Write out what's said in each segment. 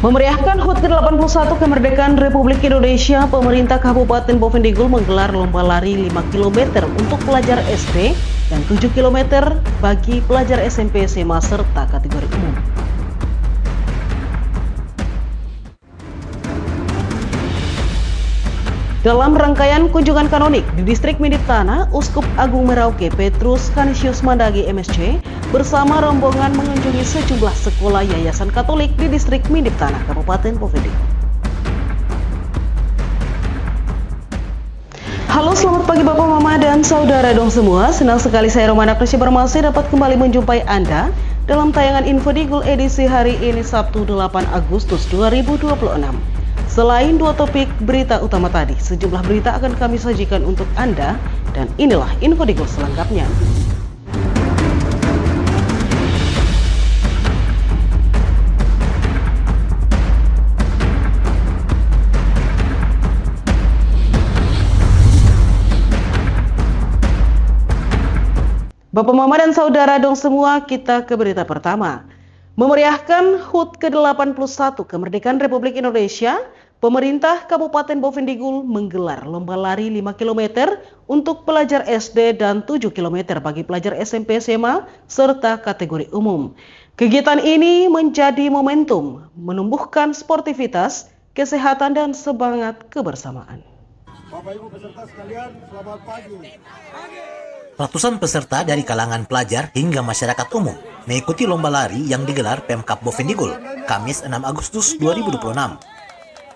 Memeriahkan HUT ke-81 kemerdekaan Republik Indonesia, pemerintah Kabupaten Bovendigul menggelar lomba lari 5 km untuk pelajar SD dan 7 km bagi pelajar SMP SMA serta kategori umum. Dalam rangkaian kunjungan kanonik di Distrik Midip Tanah, Uskup Agung Merauke Petrus Canisius Mandagi MSc bersama rombongan mengunjungi sejumlah sekolah Yayasan Katolik di Distrik Midip Tanah, Kabupaten Bovendigul. Halo, selamat pagi Bapak, Mama, dan Saudara dong semua. Senang sekali saya Romana Krisya Barmasi dapat kembali menjumpai Anda dalam tayangan Infodigul edisi hari ini Sabtu 8 Agustus 2026. Selain dua topik berita utama tadi, sejumlah berita akan kami sajikan untuk Anda, dan inilah Infodigul selengkapnya. Bapak, Mama, dan Saudara dong semua, kita ke berita pertama. Memeriahkan HUT ke-81 kemerdekaan Republik Indonesia, pemerintah Kabupaten Bovendigul menggelar lomba lari 5 km untuk pelajar SD dan 7 km bagi pelajar SMP SMA serta kategori umum. Kegiatan ini menjadi momentum menumbuhkan sportivitas, kesehatan, dan semangat kebersamaan. Bapak Ibu peserta sekalian, selamat pagi. Ratusan peserta dari kalangan pelajar hingga masyarakat umum mengikuti lomba lari yang digelar Pemkab Bovendigul, Kamis 6 Agustus 2026.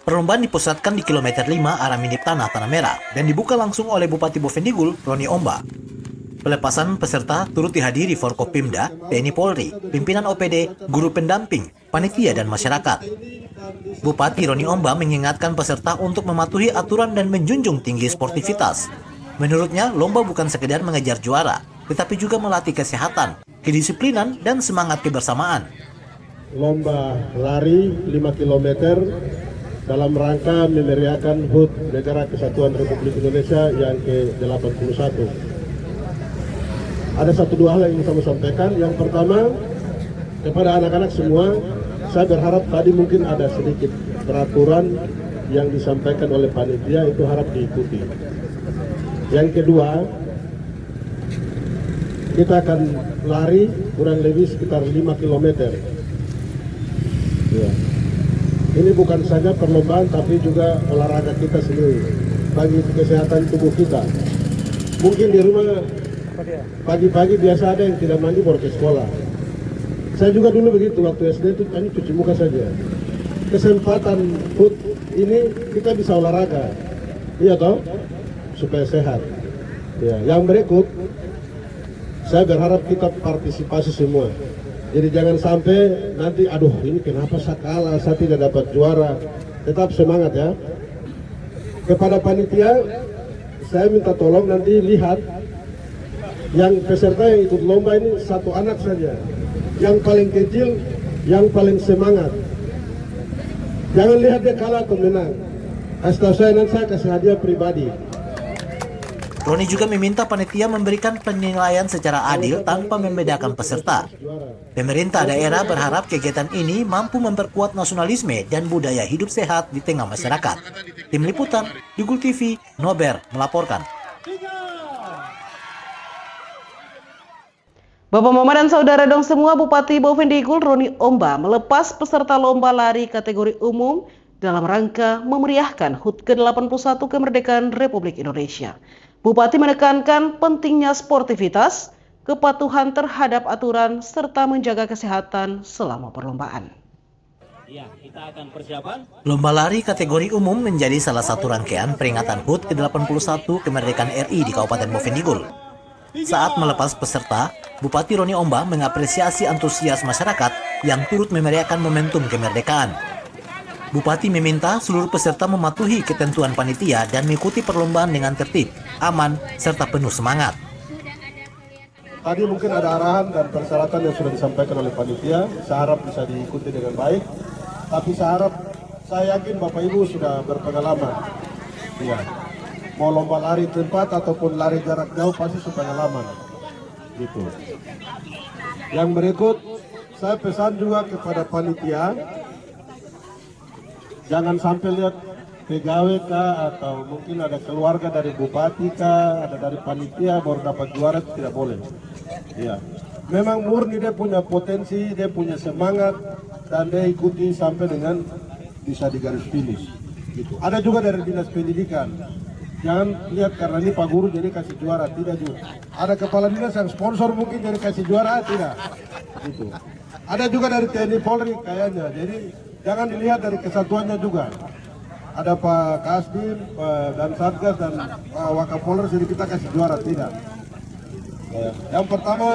Perlombaan dipusatkan di kilometer 5 arah Midip Tanah, Tanah Merah dan dibuka langsung oleh Bupati Bovendigul, Roni Omba. Pelepasan peserta turut dihadiri Forkopimda, TNI Polri, pimpinan OPD, guru pendamping, panitia, dan masyarakat. Bupati Roni Omba mengingatkan peserta untuk mematuhi aturan dan menjunjung tinggi sportivitas. Menurutnya, lomba bukan sekedar mengejar juara, tetapi juga melatih kesehatan, kedisiplinan, dan semangat kebersamaan. Lomba lari 5 km dalam rangka memeriahkan HUT Negara Kesatuan Republik Indonesia yang ke-81. Ada satu dua hal yang ingin saya sampaikan. Yang pertama, kepada anak-anak semua, saya berharap tadi mungkin ada sedikit peraturan yang disampaikan oleh panitia, itu harap diikuti. Yang kedua, kita akan lari kurang lebih sekitar 5 km. Ya. Ini bukan saja perlombaan, tapi juga olahraga kita sendiri, bagi kesehatan tubuh kita. Mungkin di rumah pagi-pagi biasa ada yang tidak mandi baru ke sekolah. Saya juga dulu begitu, waktu SD itu hanya cuci muka saja. Kesempatan HUT ini kita bisa olahraga, iya toh? Supaya sehat. Ya, yang berikut saya berharap kita partisipasi semua. Jadi jangan sampai nanti aduh ini kenapa saya kalah, saya tidak dapat juara. Tetap semangat ya. Kepada panitia saya minta tolong nanti lihat yang peserta yang ikut lomba ini satu anak saja. Yang paling kecil, yang paling semangat. Jangan lihat dia kalah atau menang. Kasih tahu saya, nanti saya kasih hadiah pribadi. Roni juga meminta panitia memberikan penilaian secara adil tanpa membedakan peserta. Pemerintah daerah berharap kegiatan ini mampu memperkuat nasionalisme dan budaya hidup sehat di tengah masyarakat. Tim Liputan, Digul TV, Nober melaporkan. Bapak, Mama, dan Saudara dong semua, Bupati Bovendigul Roni Omba melepas peserta lomba lari kategori umum dalam rangka memeriahkan HUT ke-81 kemerdekaan Republik Indonesia. Bupati menekankan pentingnya sportivitas, kepatuhan terhadap aturan, serta menjaga kesehatan selama perlombaan. Ya, kita akan persiapan. Lomba lari kategori umum menjadi salah satu rangkaian peringatan HUT ke-81 kemerdekaan RI di Kabupaten Bovendigul. Saat melepas peserta, Bupati Roni Omba mengapresiasi antusias masyarakat yang turut memeriahkan momentum kemerdekaan. Bupati meminta seluruh peserta mematuhi ketentuan panitia dan mengikuti perlombaan dengan tertib, aman, serta penuh semangat. Tadi mungkin ada arahan dan persyaratan yang sudah disampaikan oleh panitia. Saya harap bisa diikuti dengan baik. Tapi saya yakin Bapak Ibu sudah berpengalaman. Ya. Mau lomba lari tempat ataupun lari jarak jauh pasti sudah pengalaman. Gitu. Yang berikut, saya pesan juga kepada panitia, Jangan sampai lihat pegawai kah atau mungkin ada keluarga dari bupati kah, ada dari panitia baru dapat juara, itu tidak boleh. Ya, memang murni dia punya potensi, dia punya semangat, dan dia ikuti sampai dengan bisa di garis finish. Gitu. Ada juga dari dinas pendidikan. Jangan lihat karena ini Pak Guru jadi kasih juara, tidak juga. Ada kepala dinas yang sponsor mungkin jadi kasih juara, tidak. Gitu. Ada juga dari TNI Polri kayaknya, jadi jangan dilihat dari kesatuannya juga. Ada Pak Kasdim dan Satgas dan Pak Wakapolres, jadi kita kasih juara, tidak. Yang pertama,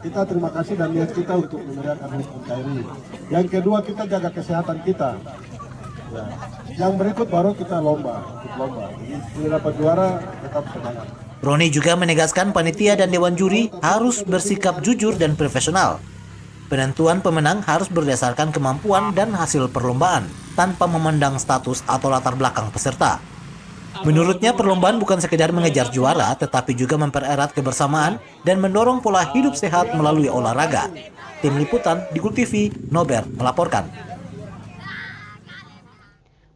kita terima kasih dan niat kita untuk memeriahkan HUT NKRI. Yang kedua, kita jaga kesehatan kita. Ya. Yang berikut baru kita ikut lomba. Jadi dapat juara, tetap semangat. Roni juga menegaskan panitia dan dewan juri harus bersikap jujur dan profesional. Penentuan pemenang harus berdasarkan kemampuan dan hasil perlombaan, tanpa memandang status atau latar belakang peserta. Menurutnya, perlombaan bukan sekedar mengejar juara, tetapi juga mempererat kebersamaan dan mendorong pola hidup sehat melalui olahraga. Tim Liputan di Gul TV, Nober melaporkan.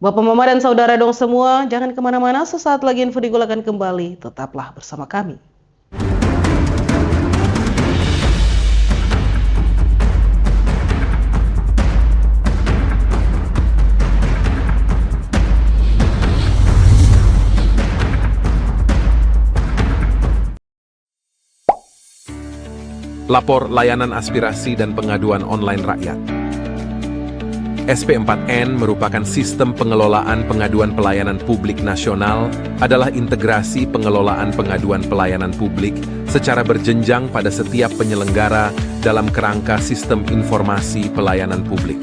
Bapak Mama dan Saudara dong semua, jangan kemana-mana, sesaat lagi info di Gul akan kembali. Tetaplah bersama kami. Lapor layanan aspirasi dan pengaduan online rakyat. SP4N merupakan sistem pengelolaan pengaduan pelayanan publik nasional, adalah integrasi pengelolaan pengaduan pelayanan publik secara berjenjang pada setiap penyelenggara dalam kerangka sistem informasi pelayanan publik.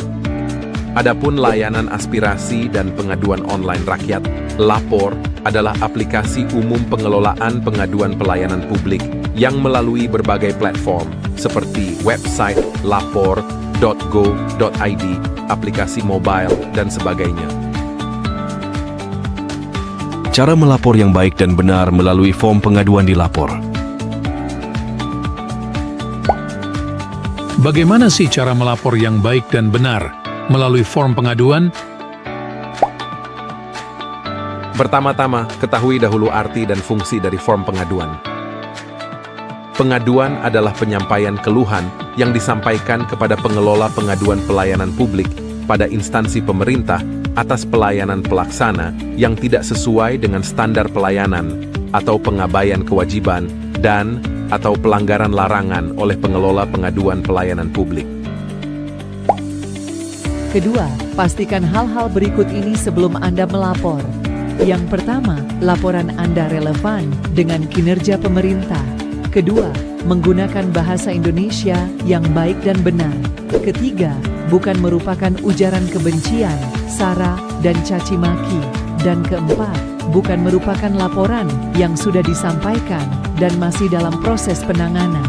Adapun layanan aspirasi dan pengaduan online rakyat, Lapor, adalah aplikasi umum pengelolaan pengaduan pelayanan publik yang melalui berbagai platform seperti website lapor.go.id, aplikasi mobile, dan sebagainya. Cara melapor yang baik dan benar melalui form pengaduan di Lapor. Bagaimana sih cara melapor yang baik dan benar melalui form pengaduan? Pertama-tama, ketahui dahulu arti dan fungsi dari form pengaduan. Pengaduan adalah penyampaian keluhan yang disampaikan kepada pengelola pengaduan pelayanan publik pada instansi pemerintah atas pelayanan pelaksana yang tidak sesuai dengan standar pelayanan atau pengabaian kewajiban dan atau pelanggaran larangan oleh pengelola pengaduan pelayanan publik. Kedua, pastikan hal-hal berikut ini sebelum Anda melapor. Yang pertama, laporan Anda relevan dengan kinerja pemerintah. Kedua, menggunakan bahasa Indonesia yang baik dan benar. Ketiga, bukan merupakan ujaran kebencian, sara, dan caci maki. Dan keempat, bukan merupakan laporan yang sudah disampaikan dan masih dalam proses penanganan.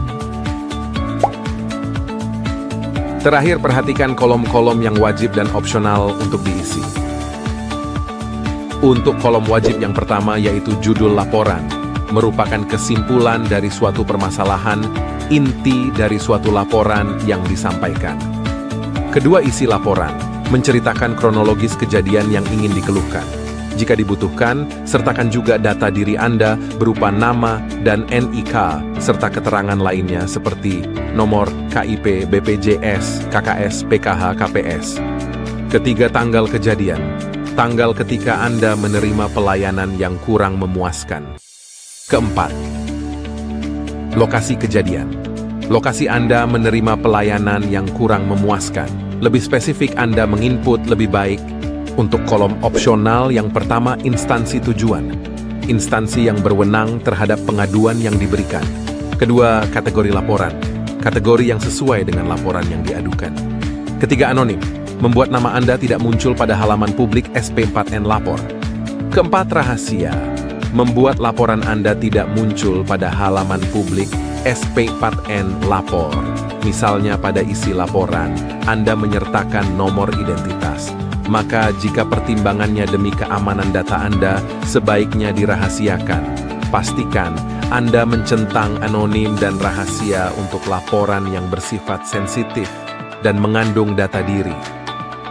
Terakhir, perhatikan kolom-kolom yang wajib dan opsional untuk diisi. Untuk kolom wajib yang pertama yaitu judul laporan, merupakan kesimpulan dari suatu permasalahan, inti dari suatu laporan yang disampaikan. Kedua, isi laporan, menceritakan kronologis kejadian yang ingin dikeluhkan. Jika dibutuhkan, sertakan juga data diri Anda berupa nama dan NIK, serta keterangan lainnya seperti nomor KIP, BPJS, KKS, PKH, KPS. Ketiga, tanggal kejadian, tanggal ketika Anda menerima pelayanan yang kurang memuaskan. Keempat, lokasi kejadian. Lokasi Anda menerima pelayanan yang kurang memuaskan. Lebih spesifik, Anda menginput lebih baik. Untuk kolom opsional yang pertama, instansi tujuan. Instansi yang berwenang terhadap pengaduan yang diberikan. Kedua, kategori laporan. Kategori yang sesuai dengan laporan yang diadukan. Ketiga, anonim. Membuat nama Anda tidak muncul pada halaman publik SP4N Lapor. Keempat, rahasia. Membuat laporan Anda tidak muncul pada halaman publik SP4N Lapor. Misalnya pada isi laporan, Anda menyertakan nomor identitas. Maka jika pertimbangannya demi keamanan data Anda, sebaiknya dirahasiakan. Pastikan Anda mencentang anonim dan rahasia untuk laporan yang bersifat sensitif dan mengandung data diri.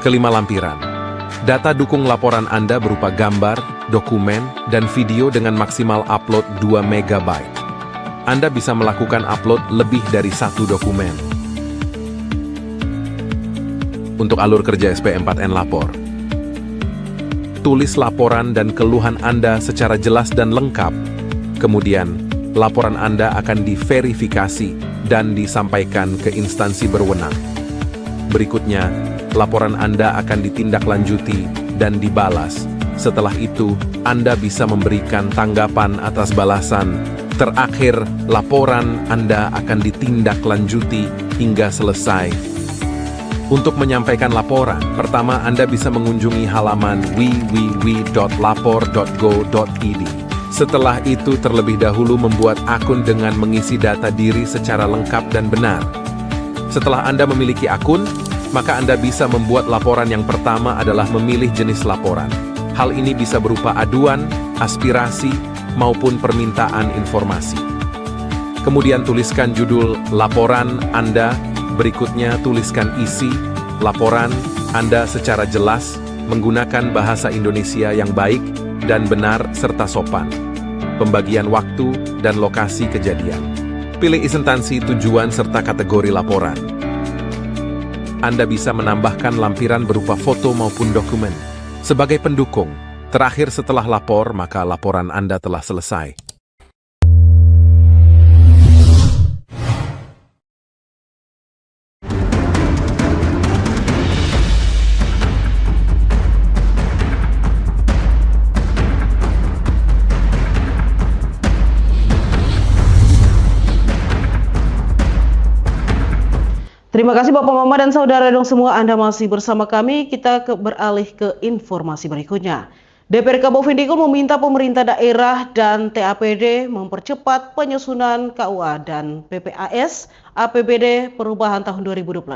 Kelima, lampiran. Data dukung laporan Anda berupa gambar, dokumen, dan video dengan maksimal upload 2 MB. Anda bisa melakukan upload lebih dari 1 dokumen. Untuk alur kerja SP4N Lapor, tulis laporan dan keluhan Anda secara jelas dan lengkap. Kemudian, laporan Anda akan diverifikasi dan disampaikan ke instansi berwenang. Berikutnya, laporan Anda akan ditindaklanjuti dan dibalas. Setelah itu, Anda bisa memberikan tanggapan atas balasan. Terakhir, laporan Anda akan ditindaklanjuti hingga selesai. Untuk menyampaikan laporan, pertama Anda bisa mengunjungi halaman www.lapor.go.id. Setelah itu, terlebih dahulu membuat akun dengan mengisi data diri secara lengkap dan benar. Setelah Anda memiliki akun, maka Anda bisa membuat laporan. Yang pertama adalah memilih jenis laporan. Hal ini bisa berupa aduan, aspirasi, maupun permintaan informasi. Kemudian tuliskan judul laporan Anda. Berikutnya tuliskan isi laporan Anda secara jelas, menggunakan bahasa Indonesia yang baik dan benar serta sopan. Pembagian waktu dan lokasi kejadian. Pilih instansi tujuan serta kategori laporan. Anda bisa menambahkan lampiran berupa foto maupun dokumen. Sebagai pendukung, terakhir setelah lapor, maka laporan Anda telah selesai. Terima kasih Bapak Mama dan Saudara dong semua, Anda masih bersama kami. Kita beralih ke informasi berikutnya. DPRK Bovendigul meminta pemerintah daerah dan TAPD mempercepat penyusunan KUA dan PPAS APBD perubahan tahun 2026.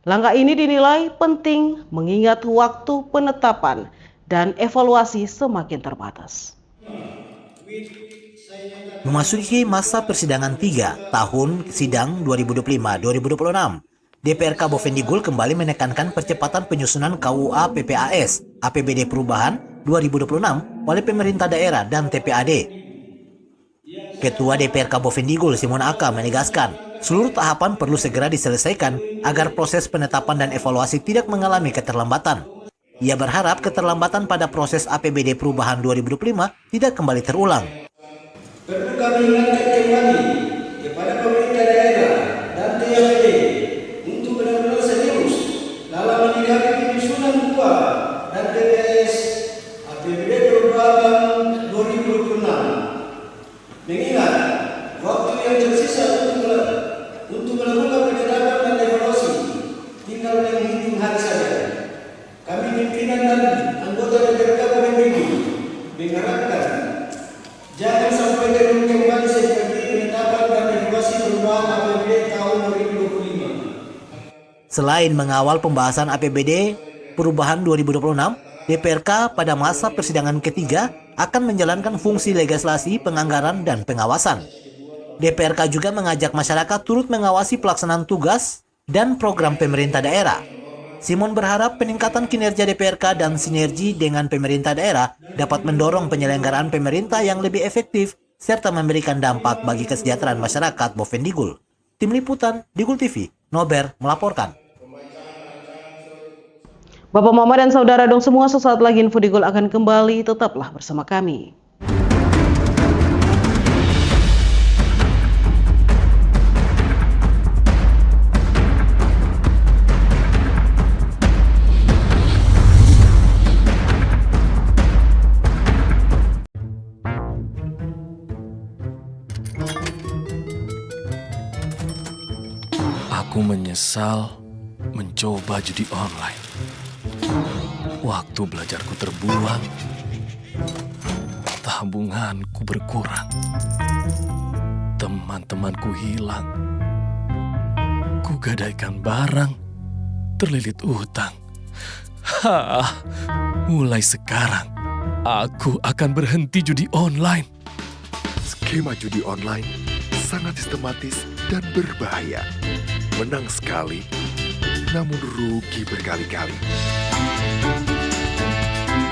Langkah ini dinilai penting mengingat waktu penetapan dan evaluasi semakin terbatas. Memasuki masa persidangan 3 tahun sidang 2025-2026, DPRK Bovendigul kembali menekankan percepatan penyusunan KUA PPAS APBD perubahan 2026 oleh pemerintah daerah dan TPAD. Ketua DPRK Bovendigul Simon Aka menegaskan, seluruh tahapan perlu segera diselesaikan agar proses penetapan dan evaluasi tidak mengalami keterlambatan. Ia berharap keterlambatan pada proses APBD perubahan 2025 tidak kembali terulang. Perlu kami ingatkan kembali kepada pemerintah daerah dan TAPD untuk benar-benar serius dalam menyikapi penyusunan KUA dan PPAS APBD perubahan 2026. Mengingat waktu yang tersisa untuk melakukan penetapan dan evaluasi tinggal menghitung hari saja. Kami pimpinan dan anggota DPRK Bovendigul mengharapkan jangan sampai terlalu kembali seperti penetapan dan evaluasi perubahan APBD tahun 2025. Selain mengawal pembahasan APBD perubahan 2026, DPRK pada masa persidangan ketiga akan menjalankan fungsi legislasi, penganggaran, dan pengawasan. DPRK juga mengajak masyarakat turut mengawasi pelaksanaan tugas dan program pemerintah daerah. Simon berharap peningkatan kinerja DPRK dan sinergi dengan pemerintah daerah dapat mendorong penyelenggaraan pemerintah yang lebih efektif serta memberikan dampak bagi kesejahteraan masyarakat Bovendigul. Tim Liputan Digul TV, Nober melaporkan. Bapak Mama dan Saudara dong semua, sesaat lagi Info Digul akan kembali, tetaplah bersama kami. Aku menyesal mencoba judi online. Waktu belajarku terbuang, tabunganku berkurang, teman-temanku hilang, kugadaikan barang, terlilit utang. Mulai sekarang, aku akan berhenti judi online. Skema judi online sangat sistematis dan berbahaya. Menang sekali, namun rugi berkali-kali.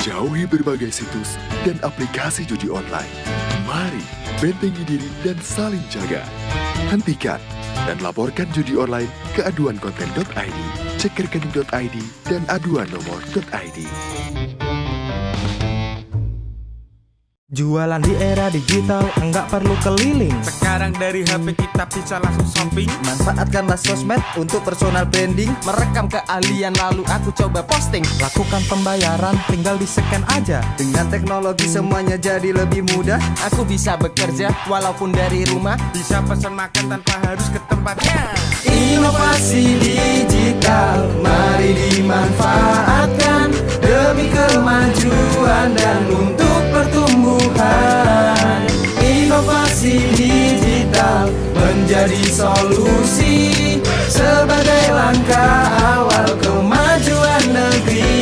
Jauhi berbagai situs dan aplikasi judi online. Mari bentengi diri dan saling jaga. Hentikan dan laporkan judi online ke aduankonten.id, cek rekening.id, dan aduan nomor.id. Jualan di era digital, enggak perlu keliling. Sekarang dari HP kita bisa langsung shopping. Manfaatkanlah sosmed untuk personal branding. Merekam keahlian lalu aku coba posting. Lakukan pembayaran, tinggal di-scan aja. Dengan teknologi semuanya jadi lebih mudah. Aku bisa bekerja walaupun dari rumah. Bisa pesan makan tanpa harus ke tempatnya. Inovasi digital, mari dimanfaatkan demi kemajuan dan untuk pertumbuhan. Inovasi digital menjadi solusi sebagai langkah awal kemajuan negeri.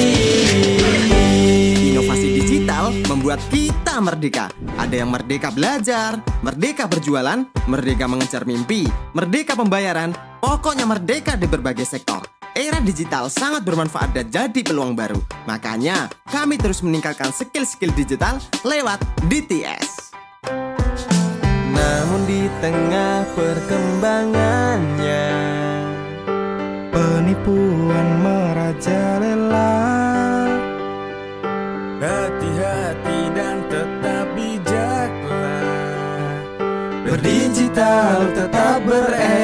Inovasi digital membuat kita merdeka. Ada yang merdeka belajar, merdeka berjualan, merdeka mengejar mimpi, merdeka pembayaran, pokoknya merdeka di berbagai sektor. Era digital sangat bermanfaat dan jadi peluang baru. Makanya, kami terus meningkatkan skill-skill digital lewat DTS. Namun di tengah perkembangannya, penipuan merajalela. Hati-hati dan tetap bijaklah. Berdigital tetap beretika.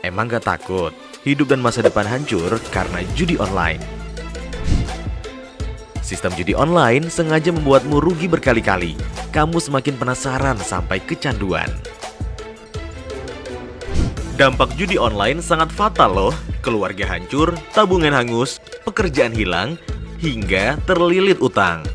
Emang gak takut hidup dan masa depan hancur karena judi online? Sistem judi online sengaja membuatmu rugi berkali-kali. Kamu semakin penasaran sampai kecanduan. Dampak judi online sangat fatal loh. Keluarga hancur, tabungan hangus, pekerjaan hilang, hingga terlilit utang.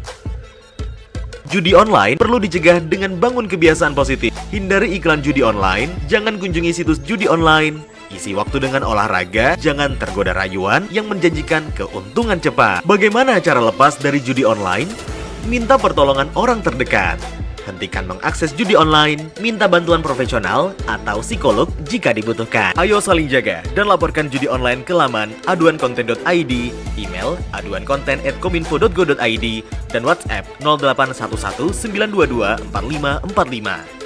Judi online perlu dicegah dengan bangun kebiasaan positif. Hindari iklan judi online, jangan kunjungi situs judi online. Isi waktu dengan olahraga, jangan tergoda rayuan yang menjanjikan keuntungan cepat. Bagaimana cara lepas dari judi online? Minta pertolongan orang terdekat. Hentikan mengakses judi online, minta bantuan profesional atau psikolog jika dibutuhkan. Ayo saling jaga dan laporkan judi online ke laman aduankonten.id, email aduankonten@kominfo.go.id, dan WhatsApp 0811 922 4545.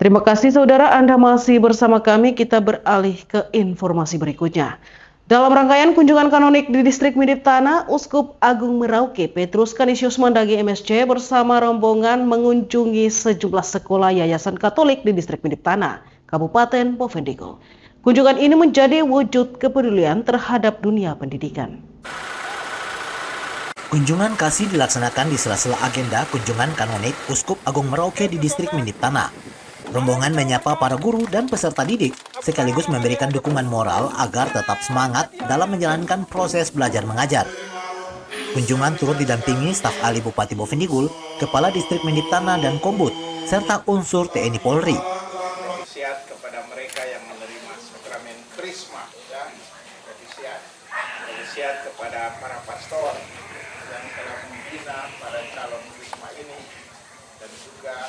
Terima kasih saudara, Anda masih bersama kami. Kita beralih ke informasi berikutnya. Dalam rangkaian kunjungan kanonik di distrik Midip Tanah, Uskup Agung Merauke Petrus Canisius Mandagi MSc bersama rombongan mengunjungi sejumlah sekolah Yayasan Katolik di distrik Midip Tanah, Kabupaten Bovendigul. Kunjungan ini menjadi wujud kepedulian terhadap dunia pendidikan. Kunjungan kasih dilaksanakan di sela-sela agenda kunjungan kanonik Uskup Agung Merauke di distrik Midip Tanah. Rombongan menyapa para guru dan peserta didik, sekaligus memberikan dukungan moral agar tetap semangat dalam menjalankan proses belajar mengajar. Kunjungan turut didampingi staf ahli Bupati Bovendigul, Kepala Distrik Midip Tanah dan Kombut, serta unsur TNI Polri. Novisiat kepada mereka yang menerima sakramen Krisma, ya, novisiat kepada para pastor yang telah membina para calon Krisma ini, dan juga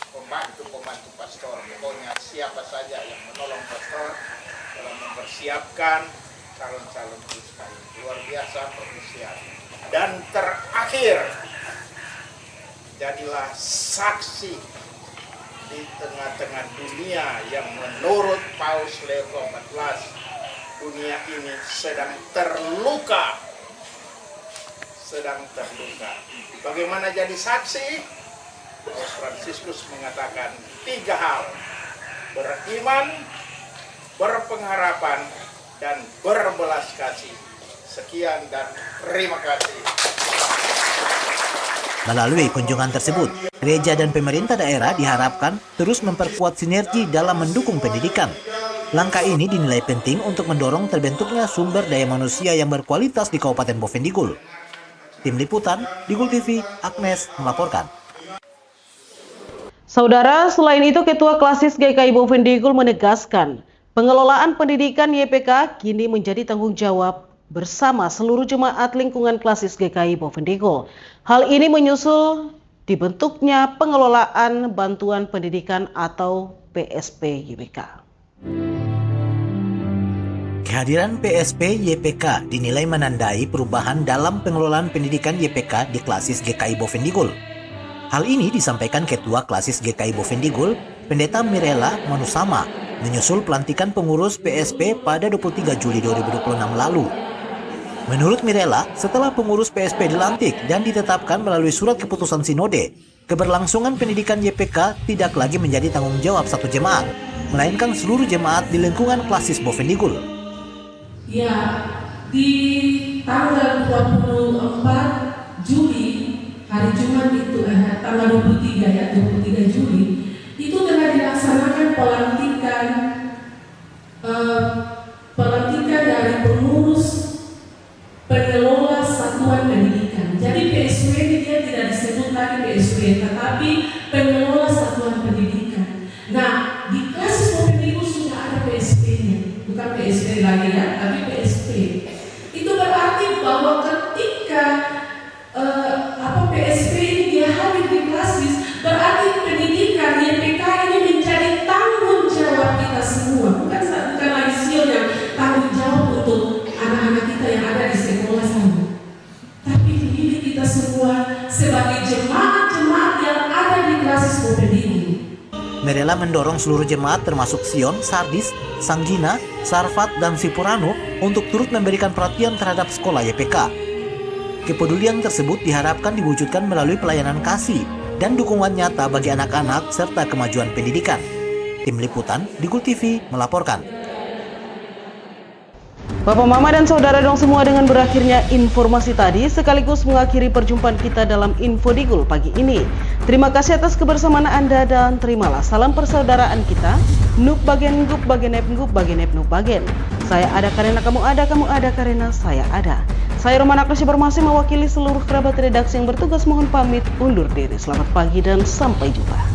pembantu-pembantu pastor. Pokoknya siapa saja yang menolong pastor dalam mempersiapkan calon-calon Krisma ini. Luar biasa novisiat. Dan terakhir, jadilah saksi di tengah-tengah dunia yang menurut Paus Leo XIV, dunia ini sedang terluka. Bagaimana jadi saksi? Paus Fransiskus mengatakan 3 hal: beriman, berpengharapan, dan berbelas kasih. Sekian dan terima kasih. Melalui kunjungan tersebut, gereja dan pemerintah daerah diharapkan terus memperkuat sinergi dalam mendukung pendidikan. Langkah ini dinilai penting untuk mendorong terbentuknya sumber daya manusia yang berkualitas di Kabupaten Bovendigul. Tim Liputan, Digul TV, Agnes melaporkan. Saudara, selain itu Ketua Klasis GKI Bovendigul menegaskan pengelolaan pendidikan YPK kini menjadi tanggung jawab bersama seluruh jemaat lingkungan Klasis GKI Bovendigul. Hal ini menyusul dibentuknya pengelolaan bantuan pendidikan atau PSP YPK. Kehadiran PSP YPK dinilai menandai perubahan dalam pengelolaan pendidikan YPK di Klasis GKI Bovendigul. Hal ini disampaikan Ketua Klasis GKI Bovendigul, Pendeta Mirela Manusama, menyusul pelantikan pengurus PSP pada 23 Juli 2026 lalu. Menurut Mirela, setelah pengurus PSP dilantik dan ditetapkan melalui surat keputusan sinode, keberlangsungan pendidikan YPK tidak lagi menjadi tanggung jawab satu jemaat, melainkan seluruh jemaat di lingkungan Klasis Bovendigul. Ya, di tanggal 24 Juli, hari Jumat itu, tanggal 23 Juli, itu telah dilaksanakan pelantikan dari pengurus pengelola satuan pendidikan. Jadi PSW ini dia tidak disebut lagi PSW, tetapi pengelola satuan pendidikan. Nah, di Klasis Bovendigul sudah ada PSP-nya, bukan PSP lagi ya, tapi PSP. Itu berarti bahwa ketika PSP ini dia hadir di Klasis, berarti pendidikan YPK ini menjadi tanggung jawab kita semua, bukan lagi sio yang tanggung jawab untuk anak-anak kita yang ada di sekolah sana, tapi milik kita semua sebagai jemaat-jemaat yang ada di Klasis Bovendigul. Mirela mendorong seluruh jemaat termasuk Sion, Sardis, Sanggina, Sarfat, dan Sipurano untuk turut memberikan perhatian terhadap sekolah YPK. Kepedulian tersebut diharapkan diwujudkan melalui pelayanan kasih dan dukungan nyata bagi anak-anak serta kemajuan pendidikan. Tim Liputan, Digul TV melaporkan. Bapak, Mama, dan Saudara dong semua, dengan berakhirnya informasi tadi sekaligus mengakhiri perjumpaan kita dalam Info Digul pagi ini. Terima kasih atas kebersamaan Anda dan terimalah salam persaudaraan kita. Nuk bagen gup bagen ep gup bagen ep nuk bagen. Saya ada karena kamu ada karena saya ada. Saya Romana Krusya Bermasih mewakili seluruh kerabat redaksi yang bertugas mohon pamit undur diri. Selamat pagi dan sampai jumpa.